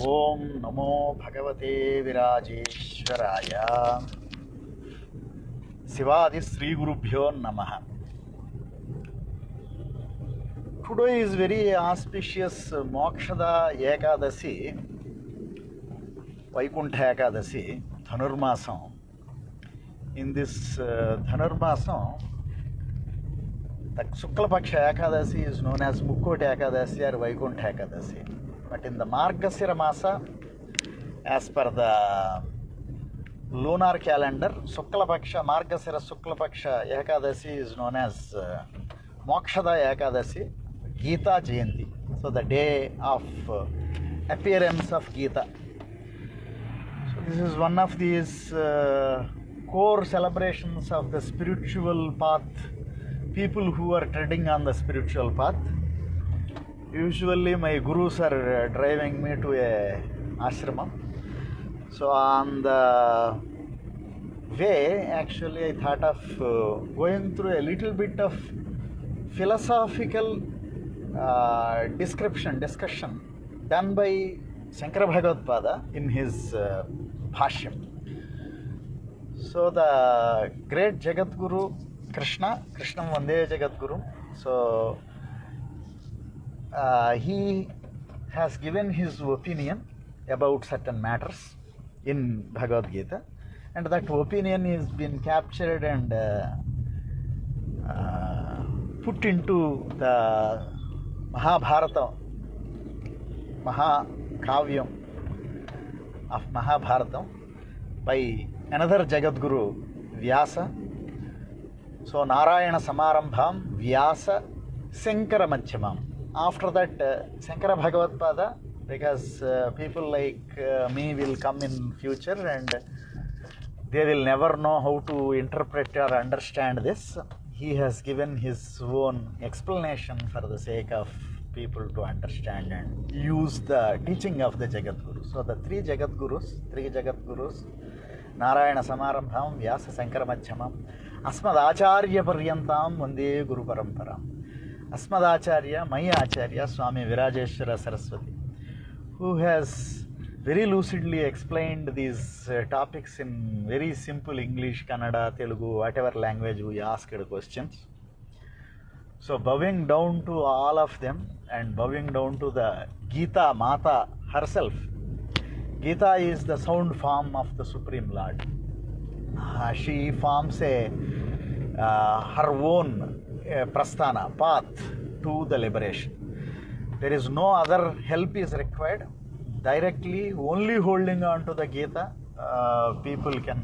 ఓం నమో భగవతే విరాజేశ్వరాయ. శివాది శ్రీ గురుభ్యో నమః. Today is very auspicious Mokshada Ekadasi, Vaikuntha Ekadasi, Dhanurmasam. In this Dhanurmasam, the Shukla Paksha Ekadasi is known as Mukkoti Ekadasi or Vaikuntha Ekadasi. But in the Margasira Masa, as per the lunar calendar, Margasira Shukla Paksha Ekadasi is known as Mokshada Ekadasi, Gita Jayanti. So the day of appearance of Gita. So this is one of these core celebrations of the spiritual path, people who are treading on the spiritual path. Usually my gurus are driving me to a ashramam. So on the way, actually I thought of going through a little bit of philosophical discussion done by Shankara Bhagavad-pada in his Bhashyam. So the great Jagadguru Krishnam Vande Jagadguru. So he has given his opinion about certain matters in Bhagavad Gita, and that opinion has been captured and put into the Mahabharata, Mahakavyam of Mahabharata by another Jagadguru, Vyasa. So Narayana Samarambham, Vyasa, Shankara Madhyamam. After that, Shankara Bhagavad-pada, because people like me will come in future and they will never know how to interpret or understand this. He has given his own explanation for the sake of people to understand and use the teaching of the Jagadguru. So the three Jagadgurus, Narayana Samarambham, Vyasa, Shankara Madhyamam, Asmad Acharya Paryantam, Vande Guru Paramparam. Asmadacharya, my Acharya, Swami Virajeshwara Saraswati, who has very lucidly explained these topics in very simple English, Kannada, Telugu, whatever language we asked questions. So bowing down to all of them and bowing down to the Gita Mata herself. Gita is the sound form of the Supreme Lord. She forms her own prasthana, path to the liberation. There is no other help is required. Directly, only holding on to the Gita, people can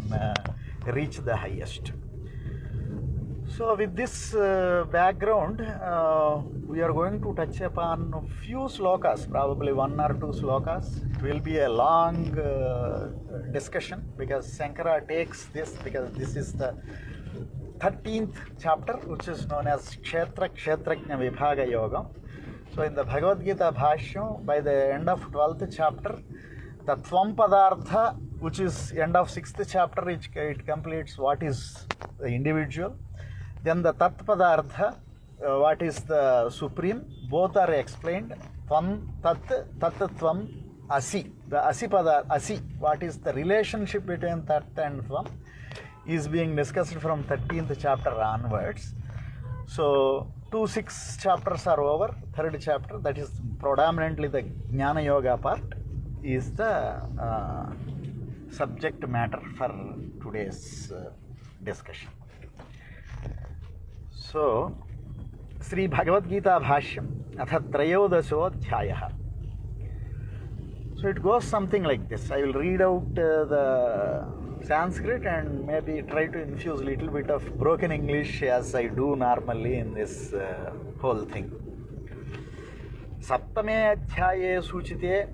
reach the highest. So with this background, we are going to touch upon a few slokas, probably one or two slokas. It will be a long discussion because Shankara takes this, because this is the 13th chapter, which is known as Kshetrajna Vibhaga Yoga. So in the Bhagavad Gita Bhashyam, by the end of 12th chapter, the Tvam Padartha, which is end of 6th chapter, it completes what is the individual. Then the Tat Padartha, what is the supreme, both are explained. Tvam, Tat, Tvam, Asi. The Asi Padar, Asi, what is the relationship between Tat and Tvam, is being discussed from 13th chapter onwards. So 2-6 chapters are over. Third chapter, that is predominantly the Jnana Yoga part, is the subject matter for today's discussion. So Sri Bhagavad Gita Bhashyam atha Trayodasho Adhyayah. So it goes something like this. I will read out the Sanskrit and maybe try to infuse a little bit of broken English as I do normally in this whole thing. Saptame Adhyaye Suchite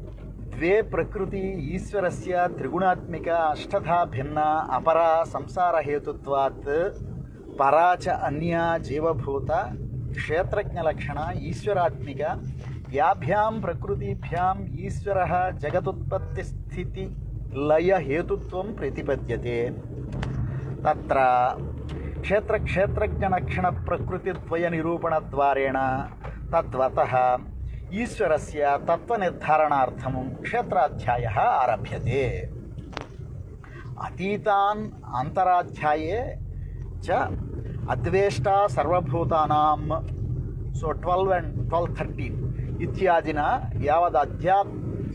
Dve Prakriti Ishwarasya Trigunaatmika Ashtadha Bhinna Apara Samsara Hetutvat Paracha Anya Jiva Bhuta Kshetrajna Lakshana Ishwaratmika Yabhyam Prakrutibhyam Ishwaraha Jagatutpatti Sthiti Laya Hetutvam Pratipadyate Tatra Kshetrajna Prakruti Dvaya Nirupana Dvarena Tatvataha ఈశ్వరస్య తత్వనిర్ధారణార్థం క్షేత్రాధ్యాయः ఆరభ్యతే. అతీతాన్ అంతరాధ్యాయే చ అద్వేష్టా సర్వభూతానాం. So 12 and 12, 13 ఇత్యాదిన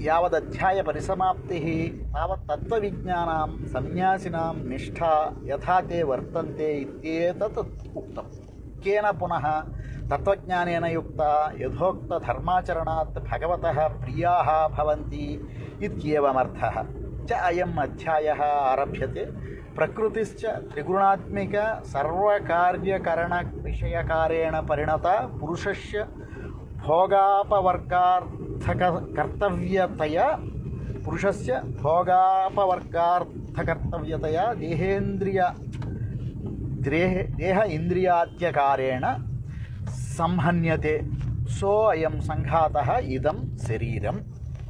యావదధ్యాయ పరిసమాప్తిः తావత్ తత్వవిజ్ఞానాం సన్యాసినాం నిష్ఠా యథా తే వర్తంతే ఇత్యేతత్ ఉక్తం. కేన పునః తత్వజ్ఞానేన యుక్తా యథోక్త ధర్మాచరణాత్ భగవతః ప్రియాः భవంతి ఇత్యేవమర్థः. చ అయం అధ్యాయः ఆరభ్యతే. ప్రకృతిశ్చ త్రిగుణాత్మిక సర్వకార్యకరణ విషయకారేణ పరిణత పురుషస్య భోగాపవర్గార్థకర్తవ్యతయా దేహ ఇంద్రియాత్యకారేణ సంహన్యతే. So అయం సంఘాతః ఇదం శరీరం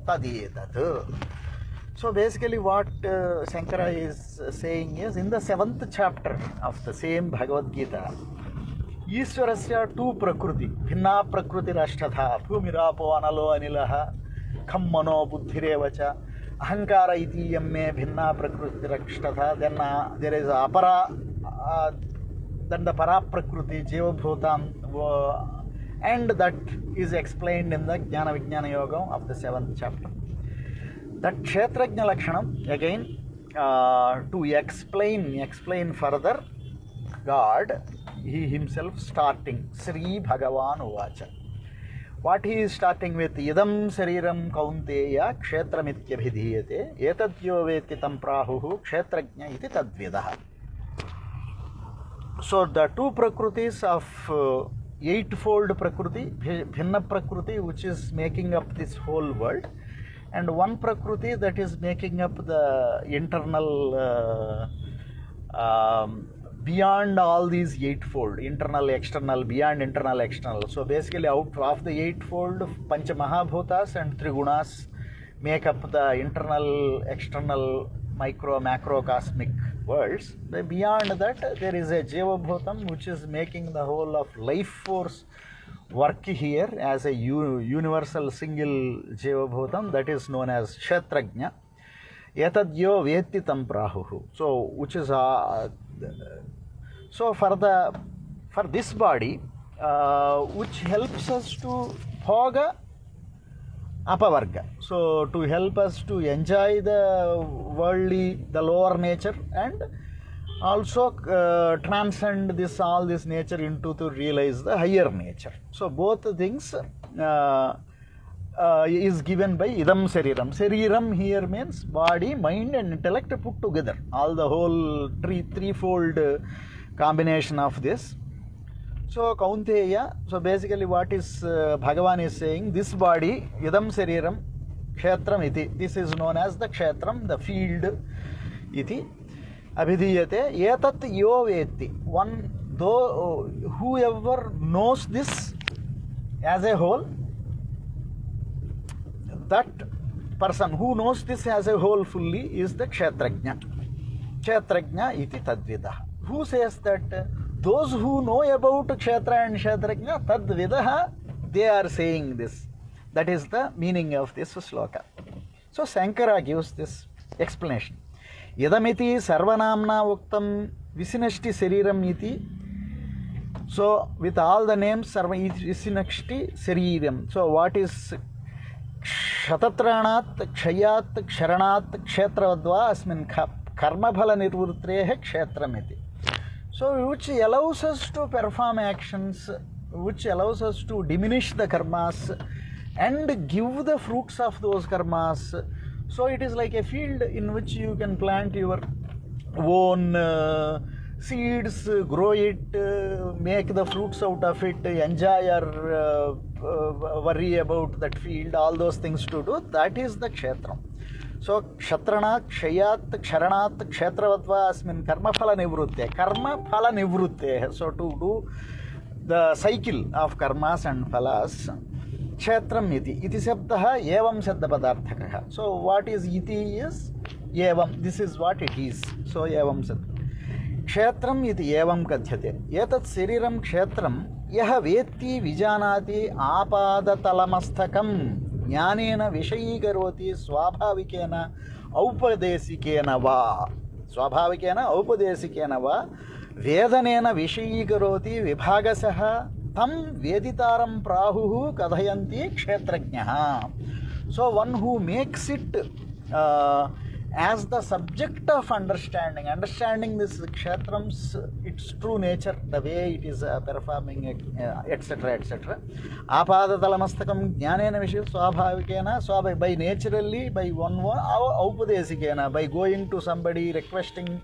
తదేతత్. So basically what Shankara is saying is, in the 7th chapter of the same Bhagavad Gita, Ishwarasya two prakriti, bhinna prakriti rashthatha, bhumirapo analo anilaha, kham mano buddhirevacha, ahankara iti yamme bhinna prakriti rashthatha. Then there is apara, then the para prakriti, jiva bhutam, and that is explained in the Jnana Vijnana Yogam of the 7th chapter. That kshetrajna lakshanam, again to explain further, God, he himself starting Sri Bhagavan Uvacha. What he is starting with, idam sariram kaunteya kshetramityabhidhiyate etadyo veti tam prahuhu kshetrajna iti tadvidah. So the two prakritis of eightfold prakriti, bhinna prakriti, which is making up this whole world, and one prakriti that is making up the internal beyond all these eightfold, internal, external, beyond internal, external. So basically out of the eightfold, Pancha Mahabhutas and Trigunas make up the internal, external, micro, macro, cosmic worlds. Beyond that there is a Jiva Bhutam which is making the whole of life force work here as a universal single Jiva Bhutam, that is known as Kshetrajna. Etadyo veti tam prahuhu. So which is so for this body which helps us to bhoga apavarga, so to help us to enjoy the worldly, the lower nature, and also transcend all this nature into to realize the higher nature. So both things is given by idam sariram. Sariram here means body, mind and intellect put together, all the whole threefold combination of this. So kaunteya, so basically what is Bhagavan is saying, this body idam sariram kshetram iti, this is known as the kshetram, the field iti abhidhiyate. Etat yo veti, one though whoever knows this as a whole, that person who knows this as a whole fully is the kshetrajna. Kshetrajna iti tadvidah. Who says that? Those who know about kshetra and kshetrajna, tadvidah, they are saying this. That is the meaning of this sloka. So Shankara gives this explanation. Yadamiti sarvanamna uktam visinashti sariram iti. So with all the names, sarva visinashti sariram. So what is kshatatranat kshayat ksharanat kshetravadva asmin karmaphala nirvurtrehe kshetramiti. So which allows us to perform actions, which allows us to diminish the karmas and give the fruits of those karmas. So it is like a field in which you can plant your own seeds, grow it, make the fruits out of it, enjoy or worry about that field, all those things to do. That is the kshetram. So kshatrana kshayat ksharanat kshetravadva asmin karmaphala nivrutte. Karmaphala nivrutte. So to do the cycle of karmas and phalas, kshetram iti. Iti sabdaha evam sabda padarthakaha. So what is iti is evam. This is what it is. So evam sabda. Kshetram iti evam kathyate. Etat sariram kshetram यः वेत्ति विजानाति आपादतलमस्तकं ज्ञानेन विषयीकरोति स्वाभाविकेन औपदेशिकेन वा वेदनेन विषयीकरोति विभागशः तं वेदितारं प्राहुः कथयन्ति क्षेत्रज्ञः. So one who makes it as the subject of understanding this kshetram's its true nature, the way it is performing, etc. Apadatalastakam jnanena vishya swabhavikena, by naturally, by one aupadesikena, by going to somebody, requesting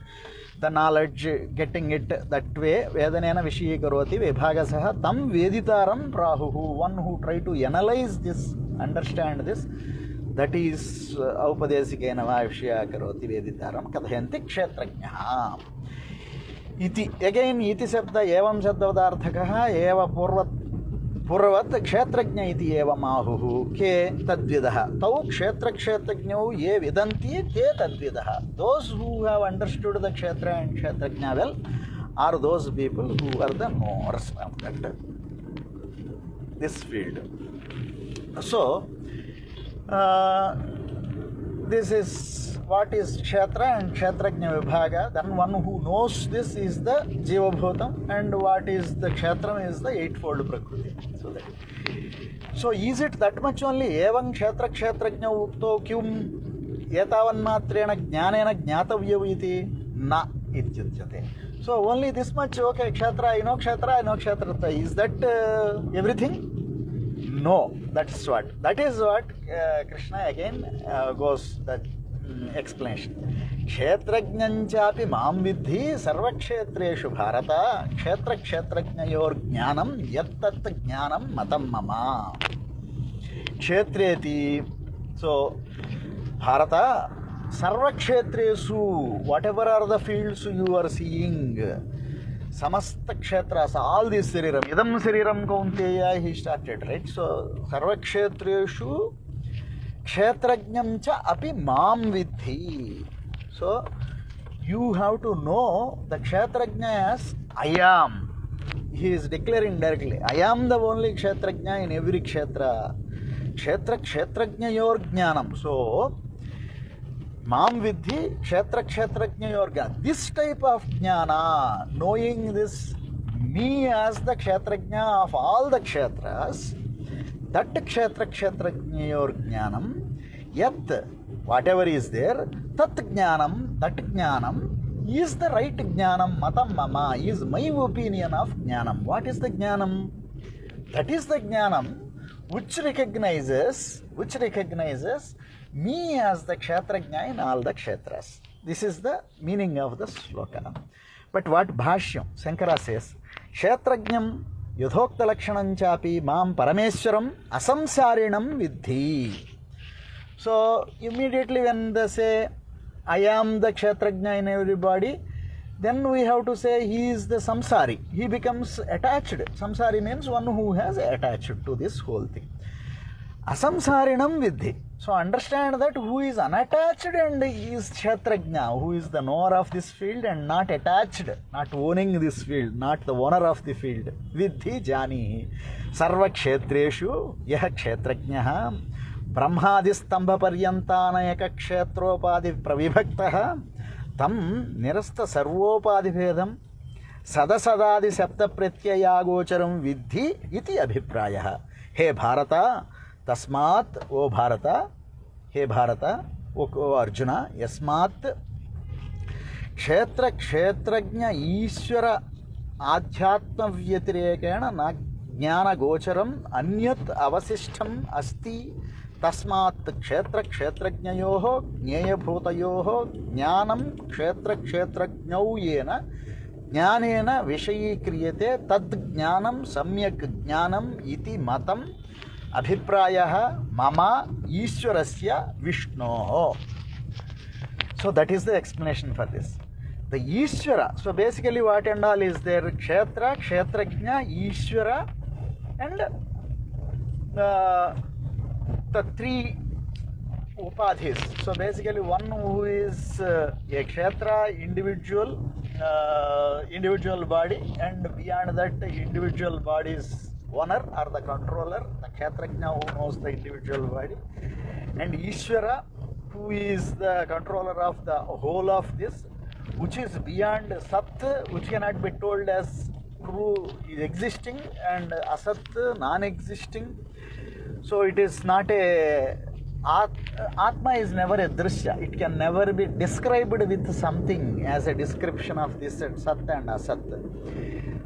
the knowledge, getting it that way, vedanena vishyikaroti vibhagasaha tam veditaram prahuhu, one who try to analyze this, understand this, that is aupadesikena vishyakaroti veditaram kathayanti kshetrajnah iti. Again iti shabda evam shabdavarthakah eva पूर्ववत् क्षेत्रज्ञ इति एवम् आहुः के तद्विदः तौ क्षेत्रज्ञौ ये विदन्ति ते तद्विदः. Those who have understood the kshetra and kshetrajna well are those people who are the knowers of this field. So this is what is kshetra and kshetrajna vibhaga. Then one who knows this is the jiva bhutam, and what is the kshetram is the eightfold prakriti. So is it that much only? Evam kshetra kshetrajna ukto kyum etavanmatrena jnanena jnatavyam iti na ityuchyate. So only this much, okay, kshetra, I know kshetra, I know kshetrata. Is that everything? No, that is what Krishna again goes that explanation. క్షేత్రజ్ఞంచాపి మాం విద్ధి సర్వక్షేత్రేషు భారత క్షేత్రజ్ఞయోర్ జ్ఞానం యత్తత్ జ్ఞానం మతం మమ. క్షేత్రేతి, so భారత సర్వక్షేత్రేషు, whatever are the fields you are seeing, సమస్త క్షేత్రాస్, ఆల్ దిస్ శరీరం, ఇదం శరీరం కౌంతేయ హీ స్టార్టెడ్, రైట్? సో సర్వక్షేత్రేషు క్షేత్రజ్ఞం చ అపి మాం విద్ధి. So you have to know the kshetrajna as I am. He is declaring directly, I am the only kshetrajna in every kshetra. Kshetrajnayor jnanam. So maam vidhi kshetrajnayor jnanam. This type of jnana, knowing this me as the kshetrajna of all the kshetras, that kshetrajnayor jnanam yat, whatever is there, tat jnanam, that jnanam is the right jnanam, matam mama, is my opinion of jnanam. What is the jnanam? That is the jnanam which recognizes me as the kshetrajna in all the kshetras. This is the meaning of the sloka. But what Bhashyam Shankara says, kshetrajnam yadhokta lakshanam chapi maam parameshwaram asamsarinam viddhi. So immediately when they say I am the kshetrajna in everybody, then we have to say he is the samsari. He becomes attached. Samsari means one who has attached to this whole thing. Asamsarinam viddhi. So understand that who is unattached and is kshetrajna, who is the knower of this field and not attached, not owning this field, not the owner of the field. Viddhi janihi. Sarva kshetreshu yah kshetrajnah బ్రహ్మాదిస్తంభ పర్యంతానయక క్షేత్రోపాధి ప్రవిభక్త తం నిరస్త సర్వోపాధిభేదం సదసదాది శబ్ద ప్రత్యయాగోచరం విద్ధి ఇది అభిప్రాయ. హే భారత, తస్మాత్, ఓ భారత, హే భారత, ఓ అర్జున, యస్మాత్ క్షేత్రజ్ఞ ఈశ్వర ఆధ్యాత్మ వ్యతిరేకేణ నా జ్ఞానగోచరం అన్యత్ అవశిష్టం అస్తి. తస్మాత్ క్షేత్రజ్ఞయోః జ్ఞేయభూతయోః జ్ఞానం క్షేత్రజ్ఞౌ యేన జ్ఞానేన విషయీక్రియతే తద్ జ్ఞానం సమ్యక్ జ్ఞానం ఇతి మతం అభిప్రాయః మమ ఈశ్వరస్య విష్ణోః. So that is the explanation for this. The Ishvara, so basically what and all is there? Kshetra, Kshetrajna, Ishvara, and the three upadhis. So basically one who is a kshetra individual, individual body, and beyond that individual body's owner or the controller, the Kshetrajna who knows the individual body, and Ishvara who is the controller of the whole of this, which is beyond Sat, which cannot be told as true is existing, and Asat non-existing. So it is not a Atma is never a drishya. It can never be described with something as a description of this Sat and Asat.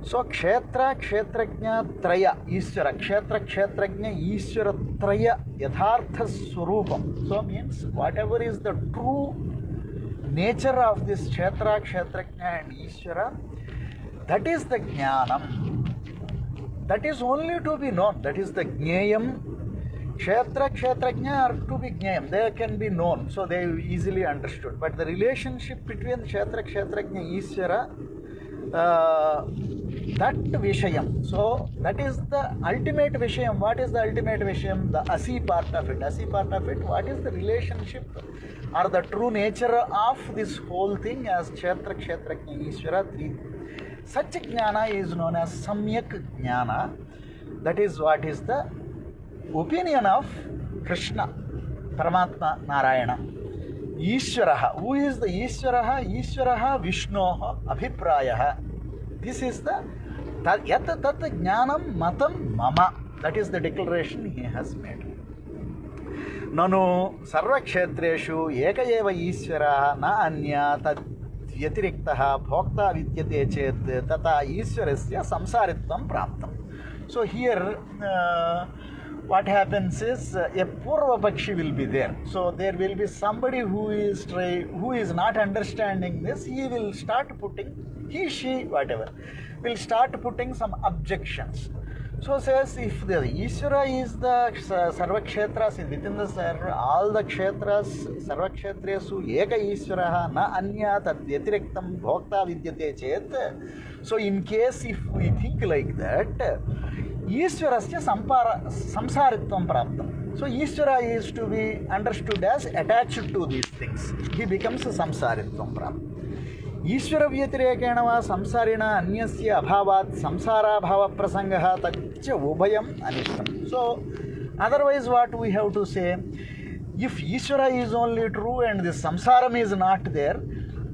So Kshetra, Kshetrajna, Traya, Ishvara. Kshetra, Kshetrajna, Ishvara, Traya, Yathartha Swarupam. So means whatever is the true nature of this Kshetra, Kshetrajna and Ishvara, that is the Jnanam. That is only to be known. That is the Jnayam. Kshetra, Kshetrajna are to be Jnayam. They can be known. So they are easily understood. But the relationship between Kshetra, Kshetrajna, Ishvara, that Vishayam. So that is the ultimate Vishayam. What is the ultimate Vishayam? The Asi part of it. Asi part of it. What is the relationship or the true nature of this whole thing as Kshetra, Kshetrajna, Ishvara, three. Such Jnana is known as Samyak Jnana. That is what is the opinion of Krishna, Paramatma, Narayana. Ishvaraha. Who is the Ishvaraha? Ishvaraha Vishnoha Abhiprayaha. This is the Yat Tat Jnanam Matam Mama. That is the declaration he has made. Nanu Sarva Kshetreshu Eka Eva Ishvara Na Anya Tad Vyatiriktah Bhokta Vidyate Chet Tata Ishvarasya Samsaritvam Praptam. So here what happens is a Purva Pakshi will be there. So there will be somebody who is not understanding this. He will start putting, he, she, whatever, will start putting some objections. So says if the Ishvara is the Sarva Kshetras, within the Sarva, all the Kshetras, Sarva Kshetresu, Eka Ishvaraha, Na Anya Tad Vyatirektam Bhokta Vidyate Chet. So in case if we think like that, Ishvarasya Samsaritvam Praptam. So Ishvara is to be understood as attached to these things. He becomes Samsaritvam Praptam. Ishvara Vyatirekena va samsarina anyasya abhavat samsara bhava prasangaha taccha ubhayam anishtam. So otherwise what we have to say, if Ishvara is only true and this samsaram is not there,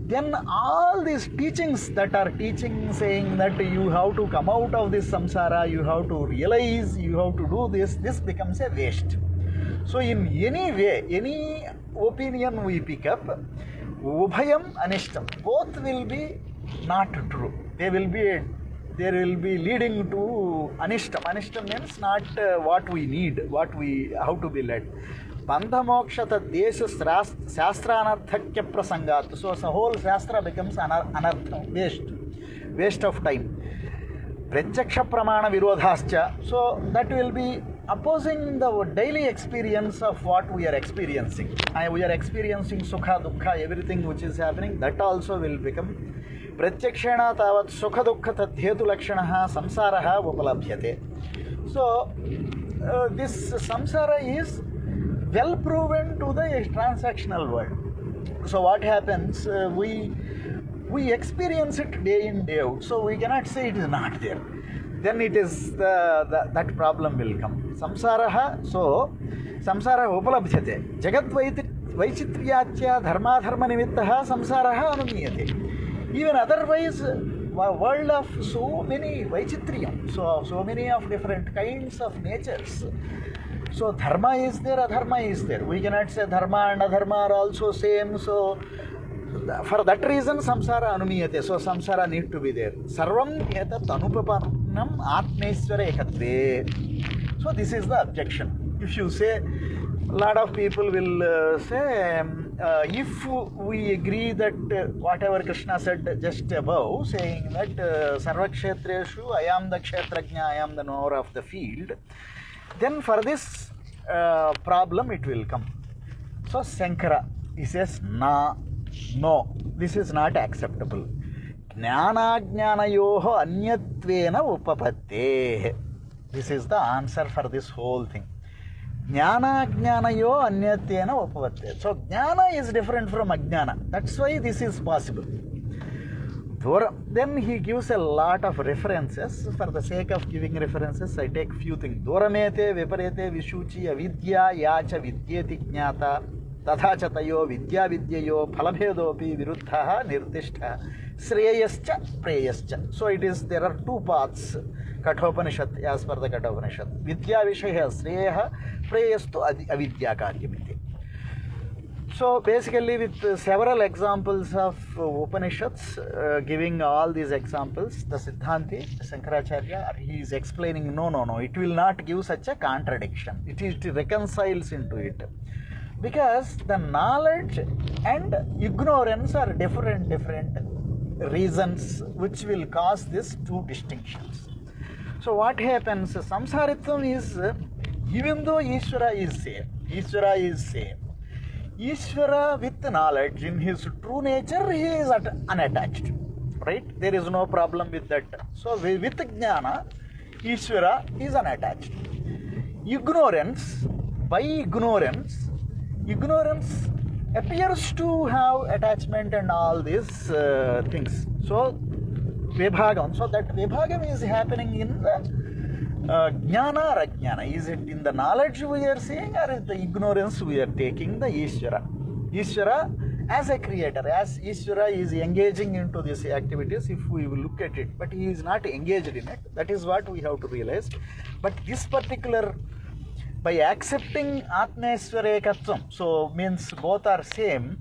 then all these teachings that are teaching saying that you have to come out of this samsara, you have to realize, you have to do this becomes a waste. So in any way, any opinion we pick up, Ubhayam Anishtam, both will be not true. They will be leading to Anishtam. Anishtam means not what we need, how to be led. Bandha moksha desha shastra anarthakya prasangat. So the whole shastra becomes anartham, waste of time. Pratyaksha pramana virodhascha. So that will be opposing the daily experience of what we are experiencing. We are experiencing sukha, dukkha, everything which is happening, that also will become pratyakshena tavat sukha dukkha tadhetu lakshanaha samsaraha upalabhyate. So this samsara is well proven to the transactional world. So what happens, we experience it day in, day out. So we cannot say it is not there. Then it is that problem will come. Samsaraha, so samsara upalabhyate. Jagat vaichitriyatya dharma dharma nimittaha samsaraha anumiyate. Even otherwise, world of so many vaichitriyam, so many of different kinds of natures. So dharma is there, adharma is there. We cannot say dharma and adharma are also same. So for that reason samsara anumiyate. So samsara need to be there. Sarvam etat anupapannam atmesvara ekatve. So this is the objection. If you say, a lot of people will say, if we agree that whatever Krishna said just above, saying that Sarva Kshetreshu, I am the Kshetrajna, I am the knower of the field, then for this problem it will come. So Sankara, he says, no, this is not acceptable. Jnana jnanayoho anyatvena upapatte. This is the answer for this whole thing. Jnana jnanayo anyatvena upapatte. So jnana is different from ajnana. That's why this is possible. Then he gives a lot of references. For the sake of giving references, I take few things. Duramete, viparete, vishuchi, avidya, yacha, vidyeti jnata, tatha cha tayo, vidya vidyayo, phalabhedopi, viruddha, nirdishta, shreyascha, preyascha. So there are two paths, Kathopanishad, as per the Kathopanishad. Vidya vishaya shreya, preyastu avidya karyamiti. So basically with several examples of Upanishads, giving all these examples, the Siddhanti, Shankaracharya, he is explaining, no, it will not give such a contradiction. It reconciles into it. Because the knowledge and ignorance are different reasons which will cause these two distinctions. So what happens, samsaritvam is, even though Ishvara is same, Ishvara with knowledge in his true nature, he is unattached, right? There is no problem with that. So with Jnana, Ishvara is unattached. By ignorance appears to have attachment and all these things. So Vibhagam, so that Vibhagam is happening in the Jnana or Ajnana. Is it in the knowledge we are seeing, or is the ignorance we are taking the Ishvara? Ishvara as a creator, as Ishvara is engaging into these activities, if we will look at it, but he is not engaged in it. That is what we have to realize. But this particular, by accepting Atmaesvarekatvam, so means both are same,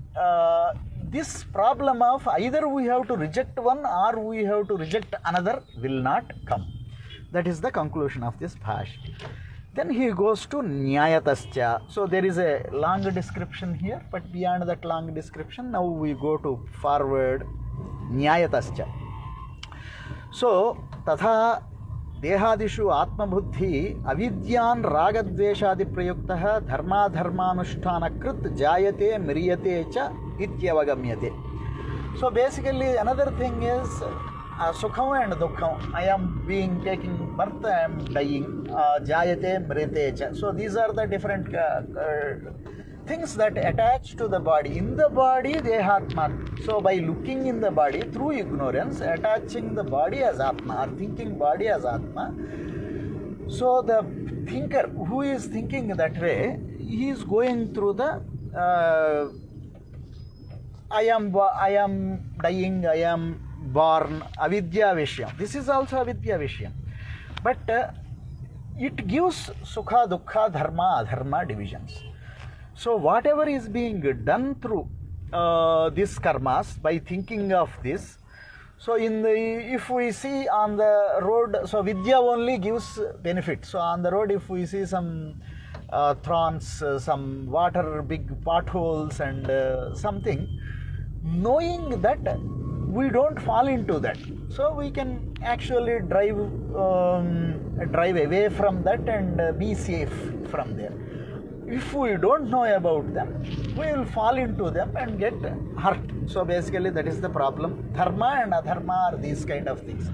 this problem of either we have to reject one or we have to reject another will not come. That is the conclusion of this bhash. Then he goes to Nyayatascha. So there is a long description here, but beyond that long description, now we go to forward Nyayatascha. So tatha dehadishu atmabuddhi avidyan ragadveshadi prayuktaha dharma dharmanushthanakrit jayate mriyate cha ityavagamyate. So basically another thing is Sukham and Dukkham. I am taking birth, I am dying. Jayate, Mrite. So these are the different things that attach to the body. In the body, Dehatma. So by looking in the body through ignorance, attaching the body as Atma, or thinking body as Atma. So the thinker who is thinking that way, he is going through the I am dying, I am born, avidya vishya. This is also avidya vishya. But it gives sukha, dukkha, dharma, adharma divisions. So whatever is being done through these karmas, by thinking of this, so if we see on the road, so vidya only gives benefit. So on the road, if we see some thorns, some water, big potholes and something, knowing that we don't fall into that, so we can actually drive away from that and be safe from there. If we don't know about them, we will fall into them and get hurt. So basically that is the problem. Dharma and adharma are these kind of things.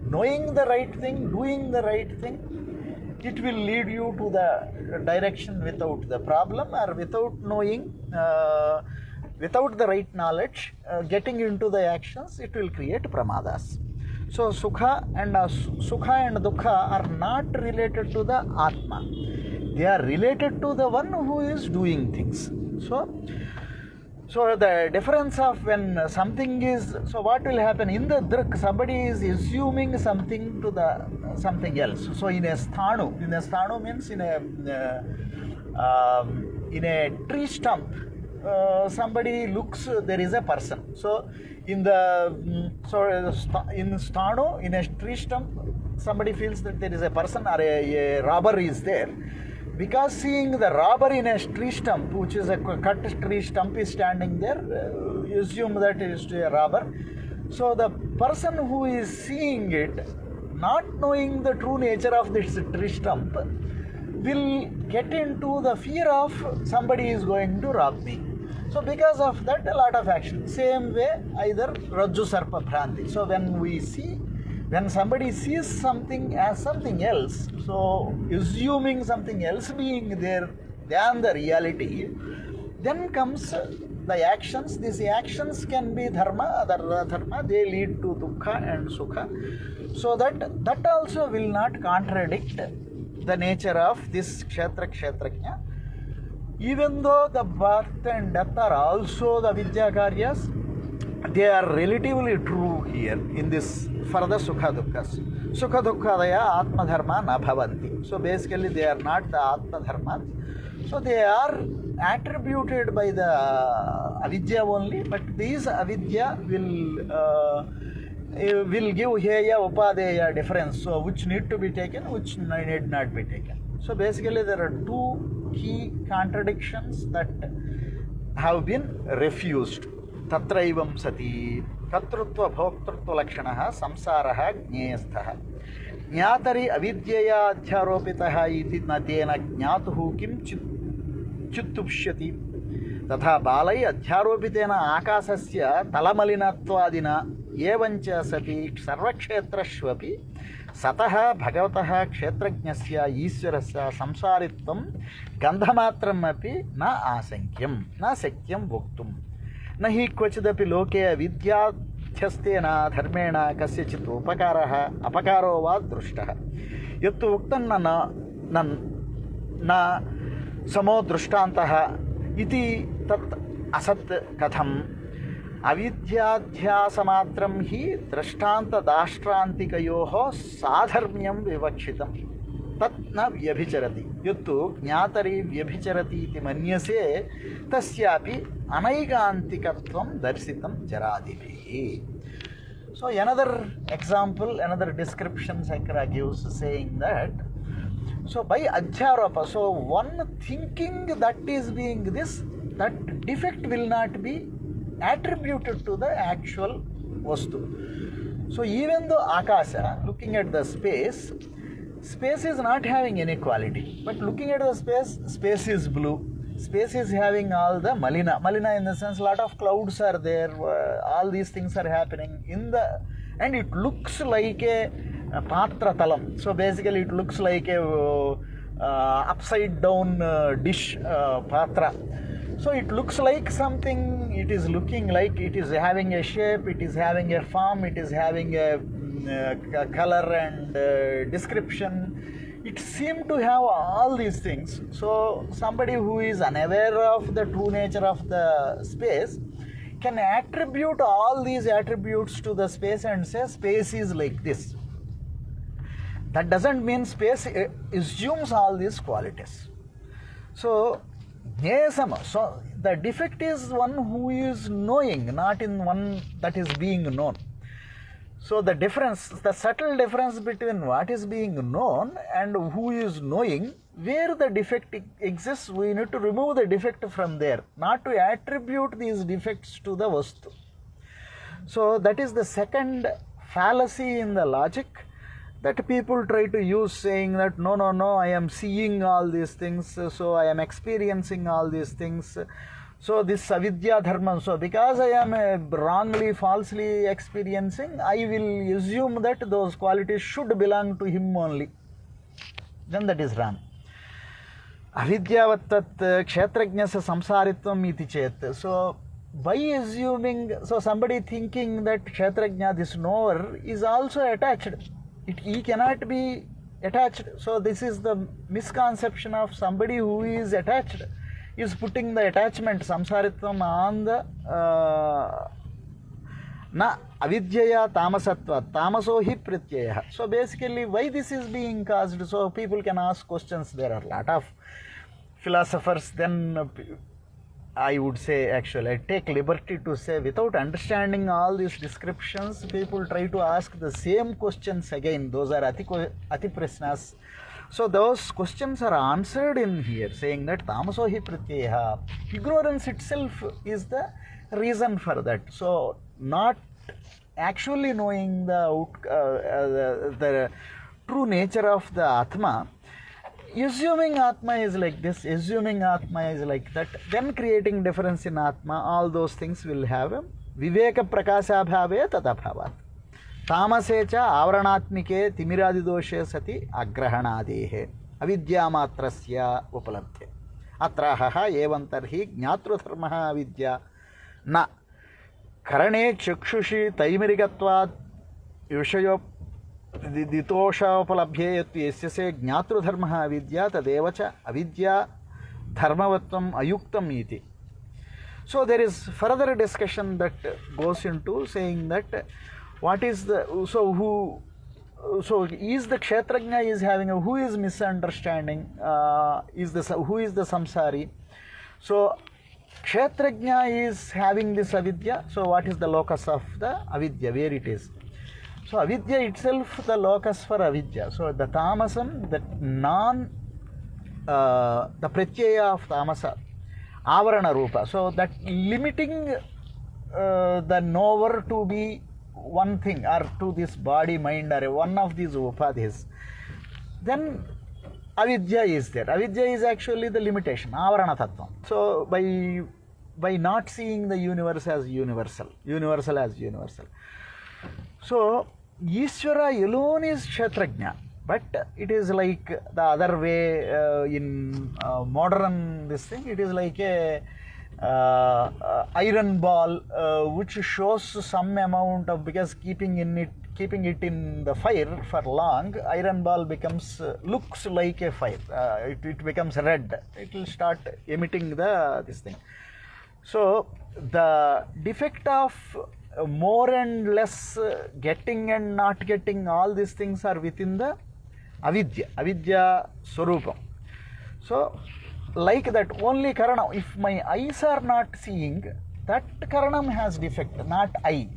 Knowing the right thing, doing the right thing, it will lead you to the direction without the problem, or without knowing, without the right knowledge, getting into the actions, it will create pramadas. So sukha and dukkha are not related to the Atma. They are related to the one who is doing things. So the difference of when something is, so what will happen in the drik, somebody is assuming something to the something else. So in a sthanu means in a tree stump, somebody looks, there is a person. So in sthanu, in a tree stump, somebody feels that there is a person or a robber is there. Because seeing the robber in a tree stump, which is a cut tree stump, is standing there, assume that it is a robber. So the person who is seeing it, not knowing the true nature of this tree stump, will get into the fear of somebody is going to rob me. So because of that, a lot of action. Same way, either Rajju Sarpa Bhranti. So when somebody sees something as something else, so assuming something else being there than the reality, then comes the the actions, these actions can be dharma, other dharma, they lead to dukkha and sukha. So that also will not contradict the nature of this kshetra kshetrajna. Even though the birth and death are also the vidya karyas, they are relatively true here in this for the sukha dukkha. Sukha dukkadaya atma dharma na bhavanti. So basically they are not the atma dharma. So they are attributed by the avidya only, but these avidya will give heya upadeya difference, so which need to be taken, which need not be taken. So basically there are two key contradictions that have been refused. Tatraivam sati katrutva bhoktritva lakshanah samsarah jneyastha ज्ञातरि अविद्यया अध्यारोपितः इति न तेन ज्ञातुः किं चित्तुष्यति तथा बालै अध्यारोपितेन आकाशस्य तलमलिनत्वादिना एवञ्च सति सर्वक्षेत्रष्वपि सतः भगवतः क्षेत्रज्ञस्य ईश्वरस्य संसारित्वं गन्धमात्रमपि न आशङ्क्यं न शक्यं वक्तुं न हि क्वचिदपि लोके विद्याध्यस्तेन धर्मेण कस्यचित् उपकारः अपकारो वा दृष्टः यत्तु उक्तं न समो दृष्टान्तः इति तत् असत् कथम् अविद्याध्यासमात्रं हि दृष्टान्तदाष्ट्रान्तिकयोः साधर्म्यं विवक्षितं तत् न व्यभिचरति यत्तु ज्ञातरि व्यभिचरति इति मन्यसे तस्यापि अनैकान्तिकत्वं दर्शितं जरादिभिः. So another example, another description Shankara gives saying that, so by adhyaropa, so one thinking that is being this, that defect will not be attributed to the actual vastu. So even though akasha, looking at the space is not having any quality, but looking at the space is blue. Space is having all the malina in the sense lot of clouds are there, all these things are happening in the, and it looks like a patra talam. So basically it looks like a upside down dish patra. So it looks like something, it is looking like it is having a shape, it is having a form, it is having a color and description. It seems to have all these things. So somebody who is unaware of the true nature of the space can attribute all these attributes to the space and say space is like this. That doesn't mean space assumes all these qualities. So so the defect is one who is knowing, not in one that is being known. So the difference, the subtle difference between what is being known and who is knowing, where the defect exists, we need to remove the defect from there, not to attribute these defects to the vastu. So that is the second fallacy in the logic that people try to use, saying that no, I am seeing all these things, so I am experiencing all these things. So this avidya dharma, so because I am wrongly, falsely experiencing, I will assume that those qualities should belong to him only. Then that is wrong. Avidyavattat kshetrajnasya samsaritvam iti chet. So by assuming, so somebody thinking that kshetrajna, this knower, is also attached. He cannot be attached. So this is the misconception of somebody who is attached, is putting the attachment samsaritvam on the na avidyaya tamasatva tamaso hi pratyaya. So basically why this is being caused, so people can ask questions. There are a lot of philosophers, then I would say, actually I take liberty to say, without understanding all these descriptions, people try to ask the same questions again. Those are ati prasnas. So those questions are answered in here, saying that tamaso hi pratyaya, ignorance itself is the reason for that. So not actually knowing the true nature of the Atma, assuming Atma is like this, assuming Atma is like that, then creating difference in Atma, all those things will have a viveka prakasha bhave tadabhavat. तामसे च आवरणात्मिके तिमिरादिदोषे सति अग्रहणादेः अविद्यामात्रस्य उपलब्धे अत्राहः एवं तर्हि ज्ञातृधर्मः अविद्या न करणे चक्षुषि तैमिरिकत्वात् विषयो दितोषोपलभ्ये यस्य से ज्ञातृधर्मः अविद्या तदेव च अविद्या धर्मवत्वम् अयुक्तम् इति. So there is further discussion that goes into saying that what is the so is the kshetrajna is having a who is misunderstanding who is the samsari. So kshetrajna is having this avidya. So what is the locus of the avidya, where it is? So avidya itself the locus for avidya. So the tamasam, the the pratyaya of tamasa, avarana rupa. So that limiting the knower to be one thing or to this body, mind, or one of these upadhis, then avidya is there. Avidya is actually the limitation, avarana tattva. So by not seeing the universe as universal, universal as universal. So Ishvara alone is kshetrajna, but it is like the other way in modern this thing. It is like a iron ball which shows some amount of, because keeping it in the fire for long, iron ball becomes looks like a fire. It becomes red. It will start emitting this thing. So the defect of more and less, getting and not getting, all these things are within the avidya swarupam. So like that, only karanam, if my eyes are not seeing, that karanam has defect, not I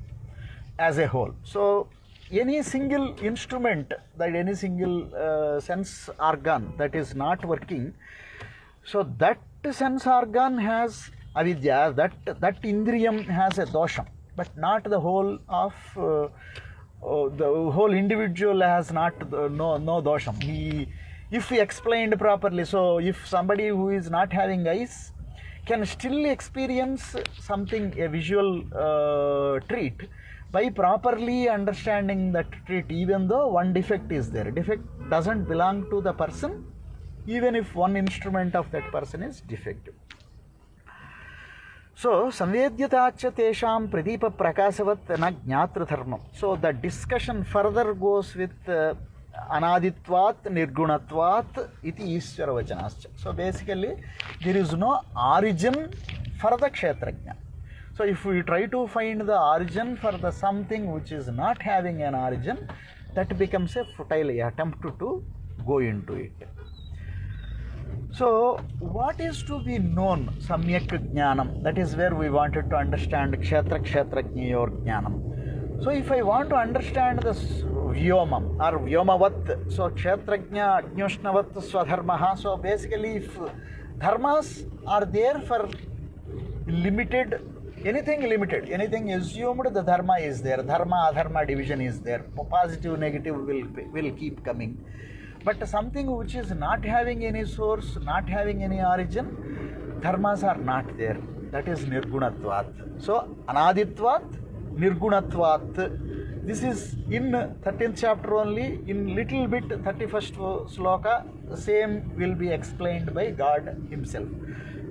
as a whole. So any single instrument, that any single sense organ that is not working, so that sense organ has avidya, that indriyam has a dosham, but not the whole of the whole individual has not no dosham. If we explained properly, so if somebody who is not having eyes can still experience something, a visual treat, by properly understanding that treat, even though one defect is there. Defect doesn't belong to the person, even if one instrument of that person is defective. So samvedyatacha tesham pradipa prakasavat na jnatradharmam. So the discussion further goes with anaditvat nirgunatvat iti ishvara vachanascha. So basically there is no origin for the kshetrajna. So if we try to find the origin for the something which is not having an origin, that becomes a futile attempt to go into it. So what is to be known? Samyak jnanam. That is where we wanted to understand kshetrajnayor jnanam. So if I want to understand this vyomam or vyomavat, so kshetrajna ajnoshnavat swadharmaha. So basically if dharmas are there for limited, anything assumed, the dharma is there. Dharma adharma division is there. Positive negative will keep coming. But something which is not having any source, not having any origin, dharmas are not there. That is nirgunatvat. So anaditvat, nirgunatvat. This is in 13th chapter only. In little bit 31st sloka, the same will be explained by God himself.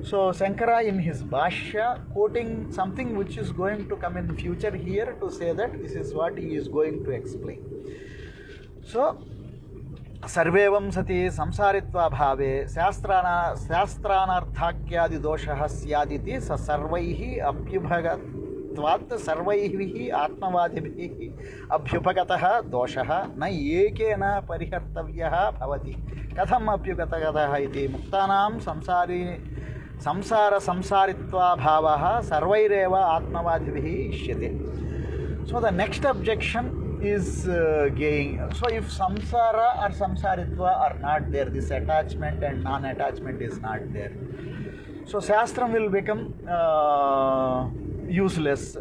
So Shankara in his Bhashya quoting something which is going to come in future here to say that this is what he is going to explain. So सर्वेवं सति संसारित्वा भावे शास्त्रानार्थाख्यादि दोषः स्यादिति स सर्वैः अभ्युपगत्वात् सर्वैः आत्मवादिभिः अभ्युपगतः दोषः न एकेन परिहर्तव्यः भवति. कथम् अभ्युपगतः इति मुक्तानां संसारित्वाभावः सर्वैरेव आत्मवादिभिः इष्यते. So the next objection is gain. So if samsara or samsaritva are not there, this attachment and non-attachment is not there, so shastram will become useless.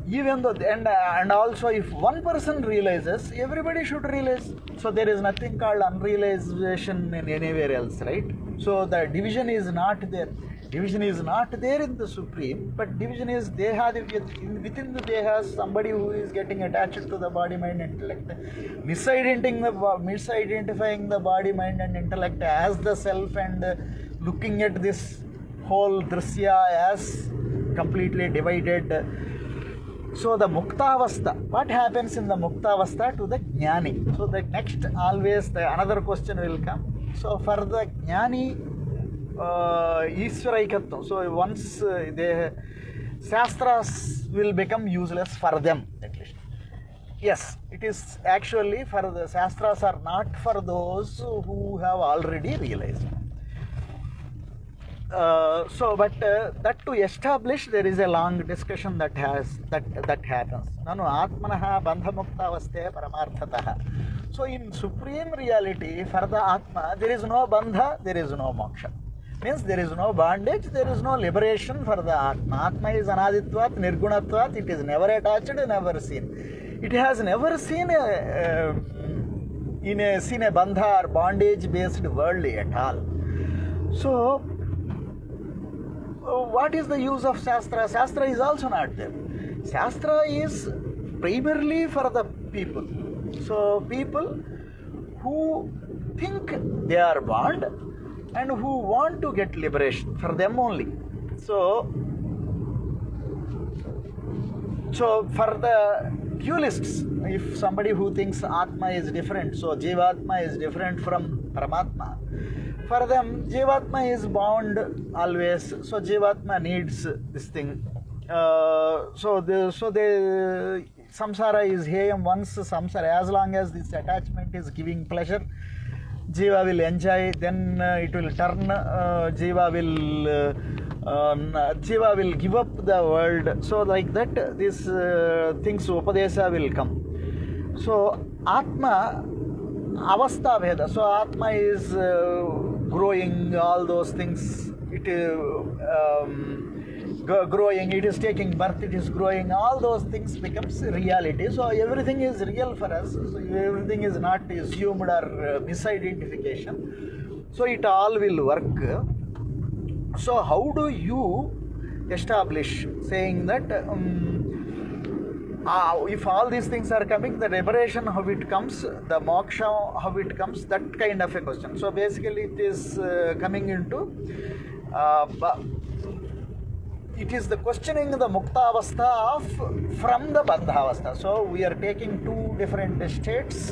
Even though and also if one person realizes, everybody should realize. So there is nothing called unrealization in anywhere else, right? So the division is not there. Division is not there in the Supreme, but division is within the Deha, somebody who is getting attached to the body, mind, intellect, misidentifying the body, mind and intellect as the self and looking at this whole drishya as completely divided. So the Muktavastha, what happens in the Muktavastha to the Jnani? So the next always another question will come. So for the Jnani, Ishvaraikatvam, so once they Shastras will become useless for them at least. Yes, it is actually for the Shastras are not for those who have already realized. But that to establish, there is a long discussion that happens. Nanu atmanaha bandhamukta avaste paramarthataha. So in supreme reality, for the Atma, there is no bandha, there is no moksha. Means there is no bondage, there is no liberation for the Atma. Atma is anaditvat, nirgunatvat, it is never attached, never seen. It has never seen seen a bandha or bondage based world at all. So what is the use of Shastra? Shastra is also not there. Shastra is primarily for the people. So people who think they are bound and who want to get liberation, for them only. So for the dualists, if somebody who thinks Atma is different, so Jivatma is different from Paramatma, for them Jivatma is bound always, so Jivatma needs this thing. So the samsara is heyam. Once samsara, as long as this attachment is giving pleasure, Jiva will enjoy, then it will turn, Jiva will give up the world. So like that, these things, Upadesa will come. So Atma, Avastha Veda, so Atma is growing, all those things, it is growing, it is taking birth, it is growing, all those things becomes reality. So everything is real for us, so everything is not assumed or misidentification. So it all will work. So how do you establish, saying that if all these things are coming, the liberation how it comes, the moksha how it comes, that kind of a question. So basically it is coming into it is the questioning the Muktavastha from the Bandhavastha. So we are taking two different states.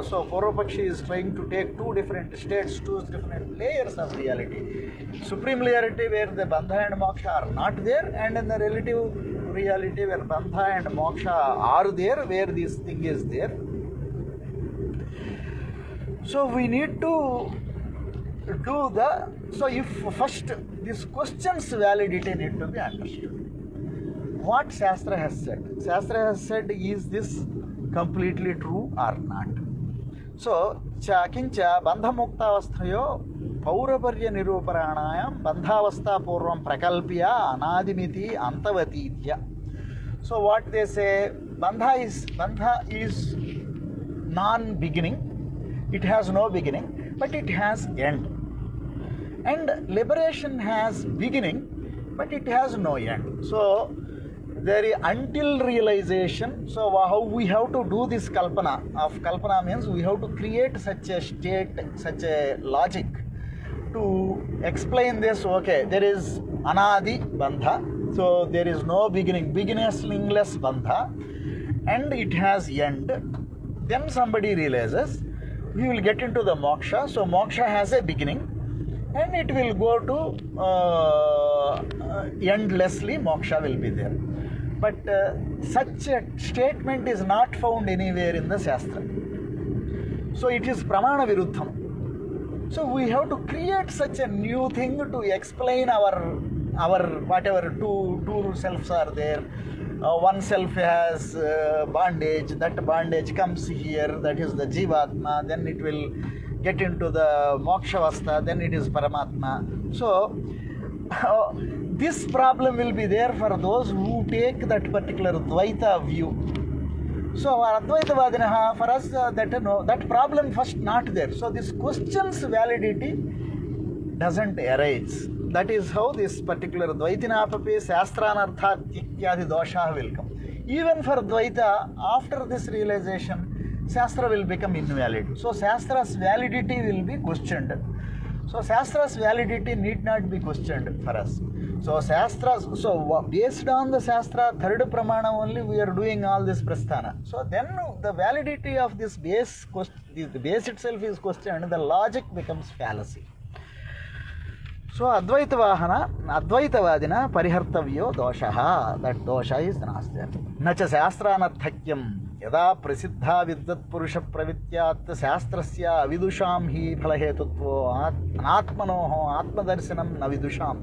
So Purvapakshi is trying to take two different states, two different layers of reality. Supreme reality where the Bandha and Moksha are not there, and in the relative reality where Bandha and Moksha are there, where this thing is there. So we need to do the, so if first this question's validity need to be understood. What Shastra has said? Shastra has said, is this completely true or not? So kincha bandhamuktavasthayo pauraparya niruparanayam bandhavastha purvam prakalpya anadimiti antavatitya. So what they say, bandha is non-beginning, it has no beginning, but it has end. And liberation has beginning, but it has no end. So there is until realization. So how we have to do this kalpana? Of kalpana means we have to create such a state, such a logic to explain this. Okay, there is anadi bandha, so there is no beginning, beginningless bandha, and it has end. Then somebody realizes we will get into the moksha. So moksha has a beginning, and it will go to endlessly, moksha will be there. But such a statement is not found anywhere in the Shastra. So it is pramana viruddham. So we have to create such a new thing to explain our whatever two selves are there. One self has bondage, that bondage comes here, that is the Jivatma, then it will get into the Mokshavastha, then it is Paramatma. So this problem will be there for those who take that particular Dvaita view. So our Advaitavadinaha, for us that problem first not there. So this question's validity doesn't arise. That is how this particular Dvaitinapapi Shastranarthat ityadi dosha will come. Even for Dvaita, after this realization, Shastra will become invalid. So Shastra's validity will be questioned. So Shastra's validity need not be questioned for us. So Shastra, based on the Shastra, third Pramana only we are doing all this Prasthana. So then the validity of this base, the base itself is questioned, the logic becomes fallacy. So Advaitavadina parihartavyo doshaha, that dosha is nastya. Nacha Shastranarthakyam yada prasiddha vidvat purusha pravityat shastrasya vidusham hi phalahetutvo anatmanoho atmadarsanam na vidusham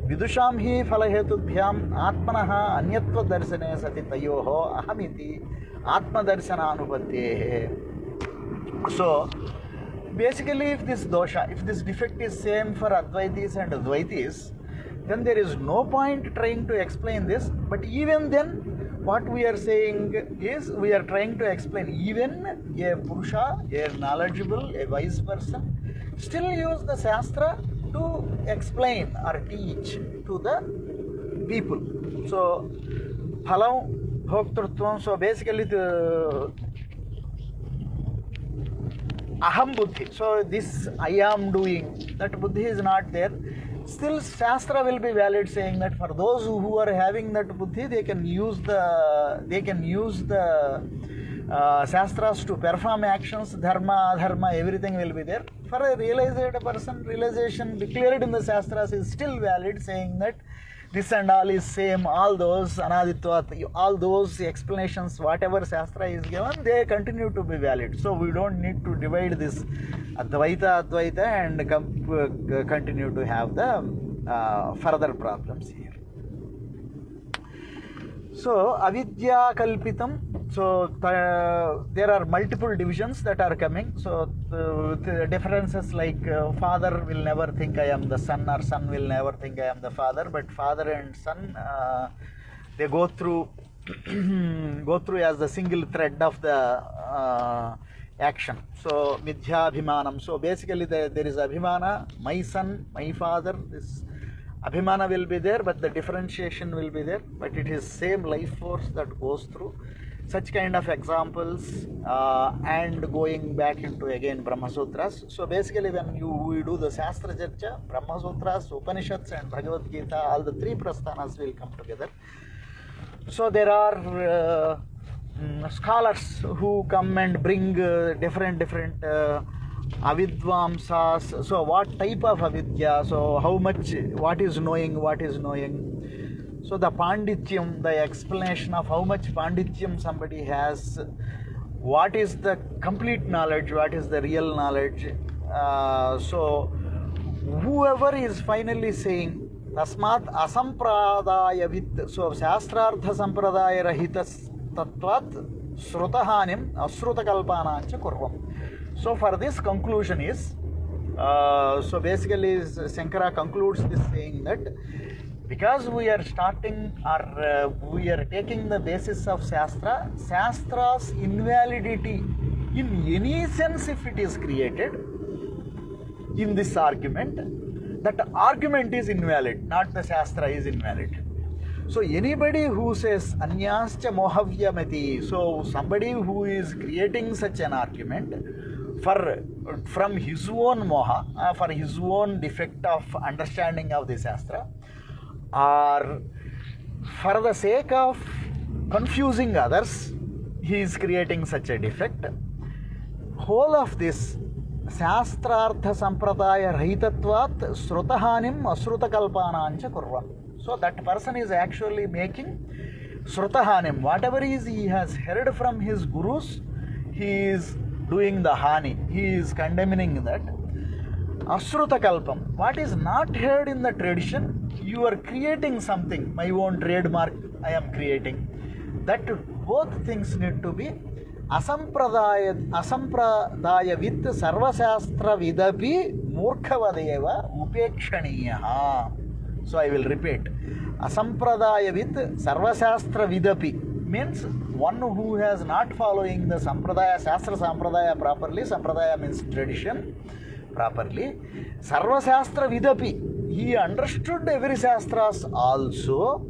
vidusham hi phalahetubhyam atmanaha anyatva darsane sati tayoho ahamiti atmadarsananupattehe. So basically, if this dosha, if this defect is same for Advaitis and Advaitis, then there is no point trying to explain this. But even then, what we are saying is, we are trying to explain, even a Purusha, a knowledgeable, a wise person, still use the Shastra to explain or teach to the people. So, phalam bhoktrutvam, so basically the aham buddhi, so this I am doing, that buddhi is not there. Still Shastra will be valid, saying that for those who are having that buddhi, they can use the Shastras to perform actions, dharma, adharma, everything will be there. For a realized person, realization declared in the Shastras is still valid, saying that this and all is same, all those anaditva, all those explanations, whatever Shastra is given, they continue to be valid. So we don't need to divide this Advaita and continue to have the further problems here. So avidya kalpitam, so there are multiple divisions that are coming. So the differences like father will never think I am the son, or son will never think I am the father, but father and son they go through as the single thread of the action. So midhya abhimanam, so basically there is abhimana, my son, my father, this abhimana will be there, but the differentiation will be there, but it is same life force that goes through. Such kind of examples and going back into again Brahma Sutras. So basically when we do the Shastra Charcha, Brahma Sutras, Upanishads and Bhagavad Gita, all the three prasthanas will come together. So there are scholars who come and bring different avidvamsas. So what type of avidya, so how much, what is knowing. So the pandityam, the explanation of how much pandityam somebody has, what is the complete knowledge, what is the real knowledge. So whoever is finally saying tasmat asampradaya vit, so shastrartha sampradaya rahitas tatvat srutahanim asrutakalpanancha kurvam. So for this conclusion is, so basically Shankara concludes this saying that because we are starting or we are taking the basis of Shastra's invalidity in any sense if it is created in this argument, that argument is invalid, not the Shastra is invalid. So anybody who says anyascha mohavyamati, so somebody who is creating such an argument from his own moha, for his own defect of understanding of the Shastra, or for the sake of confusing others, he is creating such a defect. Whole of this Shastrartha Sampradaya Rahitatvat Srutahanim Asrutakalpanancha Kurvam. So that person is actually making Srutahanim, whatever he has heard from his gurus, he is doing the hani, he is condemning that. Asrutakalpam, what is not heard in the tradition, you are creating something, my own trademark I am creating. That both things need to be asampradaya with sarvashastra vidapi murkhavadeva upekshaniyaha. So I will repeat, asampradaya with sarvashastra vidapi means one who has not following the sampradaya, shastra sampradaya properly, sampradaya means tradition properly, sarvashastra vidapi, he understood every shastras also,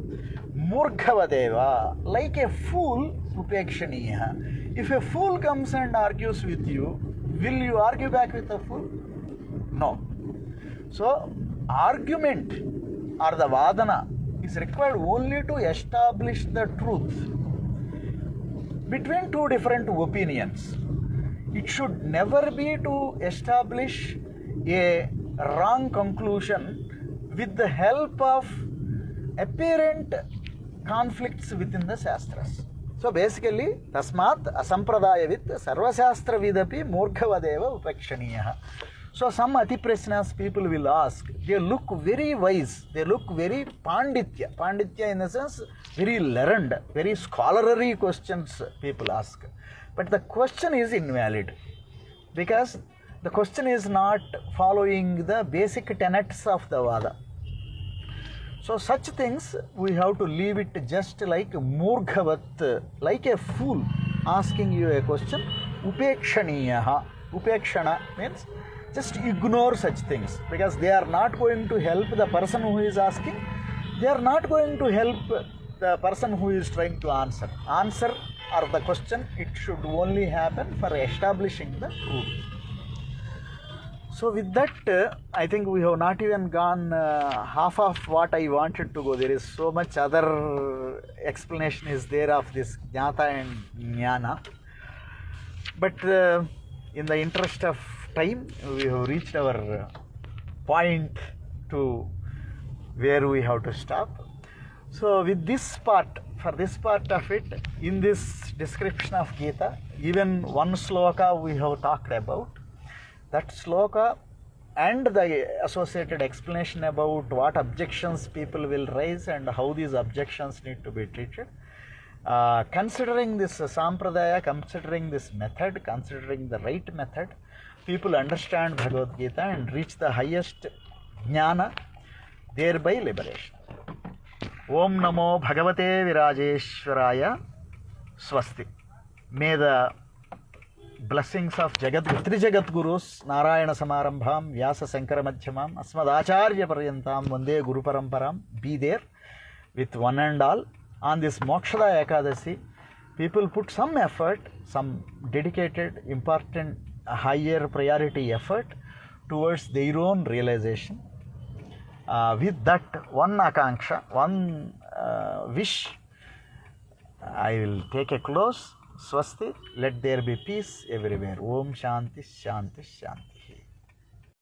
murkhavadeva, like a fool, upekshaniya. If a fool comes and argues with you, will you argue back with a fool? No. So argument or the vadana is required only to establish the truth between two different opinions. It should never be to establish a wrong conclusion with the help of apparent conflicts within the Shastras. So basically, tasmat asampradayavit sarvashastravidapi murghavadeva upakshaniyaha. So some atiprashnas people will ask, they look very wise, they look very panditya. Panditya in the sense, very learned, very scholarly questions people ask. But the question is invalid because the question is not following the basic tenets of the Vada. So such things we have to leave it just like murghavat, like a fool asking you a question. Upekshaniyaha. Upekshana means just ignore such things because they are not going to help the person who is asking. They are not going to help the person who is trying to answer. Answer or the question, it should only happen for establishing the truth. So with that, I think we have not even gone half of what I wanted to go. There is so much other explanation is there of this jnata and jnana. But in the interest of time, we have reached our point to where we have to stop. So with this part, for this part of it, in this description of Gita, even one sloka we have talked about. That sloka and the associated explanation about what objections people will raise and how these objections need to be treated. Considering this sampradaya, considering this method, considering the right method, people understand Bhagavad Gita and reach the highest jnana, thereby liberation. Om Namo Bhagavate Virajeshwaraya Swasti. May the blessings of Three Jagat Gurus, Narayana Samarambham, Vyasa Sankara Madhyamam, Asmadacharya Paryantam, Vande Guru Paramparam, be there with one and all. On this Mokshada Ekadasi, people put some effort, some dedicated, important, higher priority effort towards their own realization. With that one akanksha, one wish, I will take a close. Swasti, let there be peace everywhere. Om Shanti, Shanti, Shanti.